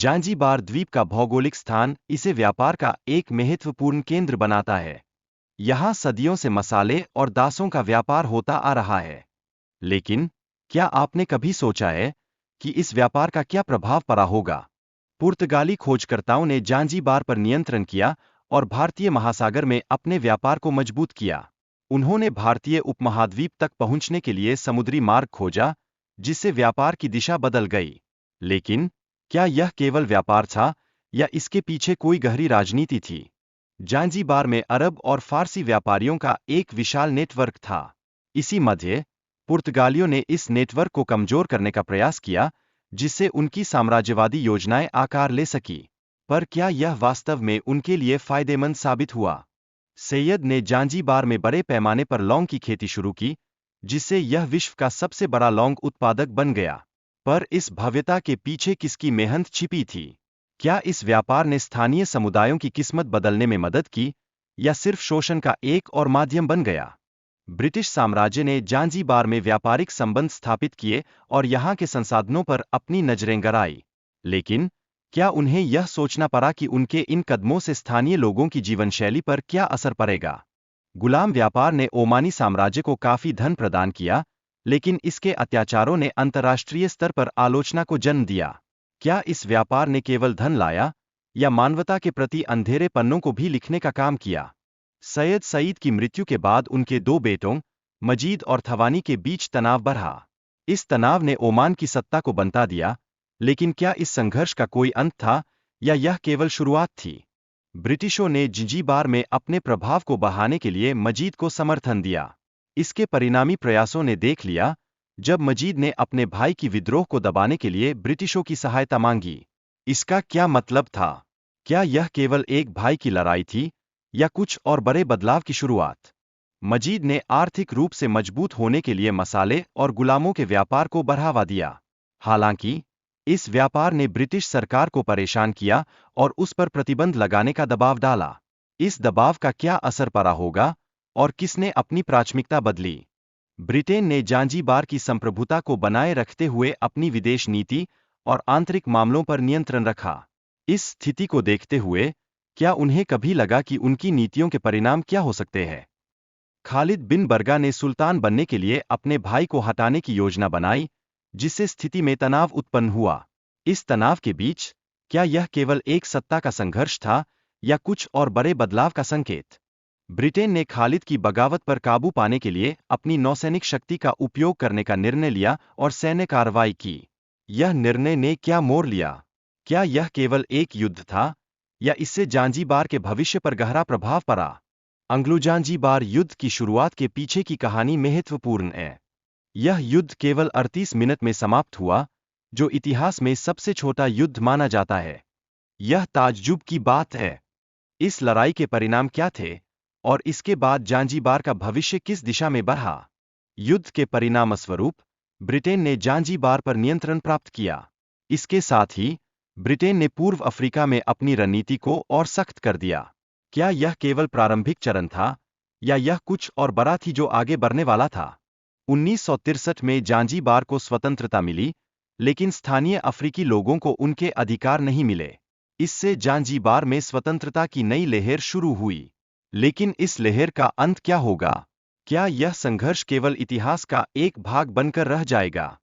Zanzibar द्वीप का भौगोलिक स्थान इसे व्यापार का एक महत्वपूर्ण केंद्र बनाता है। यहाँ सदियों से मसाले और दासों का व्यापार होता आ रहा है। लेकिन क्या आपने कभी सोचा है कि इस व्यापार का क्या प्रभाव पड़ा होगा? पुर्तगाली खोजकर्ताओं ने जांजीबार पर नियंत्रण किया और भारतीय महासागर में अपने व्यापार को मजबूत किया। उन्होंने भारतीय उपमहाद्वीप तक पहुंचने के लिए समुद्री मार्ग खोजा, जिससे व्यापार की दिशा बदल गई। लेकिन क्या यह केवल व्यापार था या इसके पीछे कोई गहरी राजनीति थी? जांजीबार में अरब और फारसी व्यापारियों का एक विशाल नेटवर्क था। इसी मध्य पुर्तगालियों ने इस नेटवर्क को कमजोर करने का प्रयास किया, जिससे उनकी साम्राज्यवादी योजनाएं आकार ले सकी। पर क्या यह वास्तव में उनके लिए फायदेमंद साबित हुआ? सैयद ने जांजीबार में बड़े पैमाने पर लौंग की खेती शुरू की, जिससे यह विश्व का सबसे बड़ा लौंग उत्पादक बन गया। पर इस भव्यता के पीछे किसकी मेहनत छिपी थी? क्या इस व्यापार ने स्थानीय समुदायों की किस्मत बदलने में मदद की, या सिर्फ शोषण का एक और माध्यम बन गया? ब्रिटिश साम्राज्य ने जांजीबार में व्यापारिक संबंध स्थापित किए और यहाँ के संसाधनों पर अपनी नजरें गड़ाई। लेकिन क्या उन्हें यह सोचना पड़ा कि उनके इन कदमों से स्थानीय लोगों की जीवनशैली पर क्या असर पड़ेगा? गुलाम व्यापार ने ओमानी साम्राज्य को काफी धन प्रदान किया, लेकिन इसके अत्याचारों ने अंतर्राष्ट्रीय स्तर पर आलोचना को जन्म दिया। क्या इस व्यापार ने केवल धन लाया, या मानवता के प्रति अंधेरे पन्नों को भी लिखने का काम किया? सैयद सईद की मृत्यु के बाद उनके दो बेटों, मजीद और थवानी के बीच तनाव बढ़ा। इस तनाव ने ओमान की सत्ता को बनता दिया, लेकिन क्या इस संघर्ष का कोई अंत था, या यह केवल शुरुआत थी? ब्रिटिशों ने जांजीबार में अपने प्रभाव को बढ़ाने के लिए मजीद को समर्थन दिया। इसके परिणामी प्रयासों ने देख लिया, जब मजीद ने अपने भाई की विद्रोह को दबाने के लिए ब्रिटिशों की सहायता मांगी। इसका क्या मतलब था? क्या यह केवल एक भाई की लड़ाई थी, या कुछ और बड़े बदलाव की शुरुआत? मजीद ने आर्थिक रूप से मजबूत होने के लिए मसाले और गुलामों के व्यापार को बढ़ावा दिया। हालांकि इस व्यापार ने ब्रिटिश सरकार को परेशान किया और उस पर प्रतिबंध लगाने का दबाव डाला। इस दबाव का क्या असर पड़ा होगा, और किसने अपनी प्राथमिकता बदली? ब्रिटेन ने जांजीबार की संप्रभुता को बनाए रखते हुए अपनी विदेश नीति और आंतरिक मामलों पर नियंत्रण रखा। इस स्थिति को देखते हुए क्या उन्हें कभी लगा कि उनकी नीतियों के परिणाम क्या हो सकते हैं? खालिद बिन बरगा ने सुल्तान बनने के लिए अपने भाई को हटाने की योजना बनाई, जिससे स्थिति में तनाव उत्पन्न हुआ। इस तनाव के बीच क्या यह केवल एक सत्ता का संघर्ष था, या कुछ और बड़े बदलाव का संकेत? ब्रिटेन ने खालिद की बगावत पर काबू पाने के लिए अपनी नौसैनिक शक्ति का उपयोग करने का निर्णय लिया और सैन्य कार्रवाई की। यह निर्णय ने क्या मोड़ लिया? क्या यह केवल एक युद्ध था, या इससे जांजीबार के भविष्य पर गहरा प्रभाव पड़ा? एंग्लो जांजीबार युद्ध की शुरुआत के पीछे की कहानी महत्वपूर्ण है। यह युद्ध केवल 38 मिनट में समाप्त हुआ, जो इतिहास में सबसे छोटा युद्ध माना जाता है। यह ताज्जुब की बात है। इस लड़ाई के परिणाम क्या थे, और इसके बाद जांजीबार का भविष्य किस दिशा में बढ़ा? युद्ध के परिणामस्वरूप ब्रिटेन ने जांजीबार पर नियंत्रण प्राप्त किया। इसके साथ ही ब्रिटेन ने पूर्व अफ्रीका में अपनी रणनीति को और सख्त कर दिया। क्या यह केवल प्रारंभिक चरण था, या यह कुछ और बड़ा थी जो आगे बढ़ने वाला था? 1963 में जांजीबार को स्वतंत्रता मिली, लेकिन स्थानीय अफ्रीकी लोगों को उनके अधिकार नहीं मिले। इससे जांजीबार में स्वतंत्रता की नई लहर शुरू हुई। लेकिन इस लहर का अंत क्या होगा? क्या यह संघर्ष केवल इतिहास का एक भाग बनकर रह जाएगा?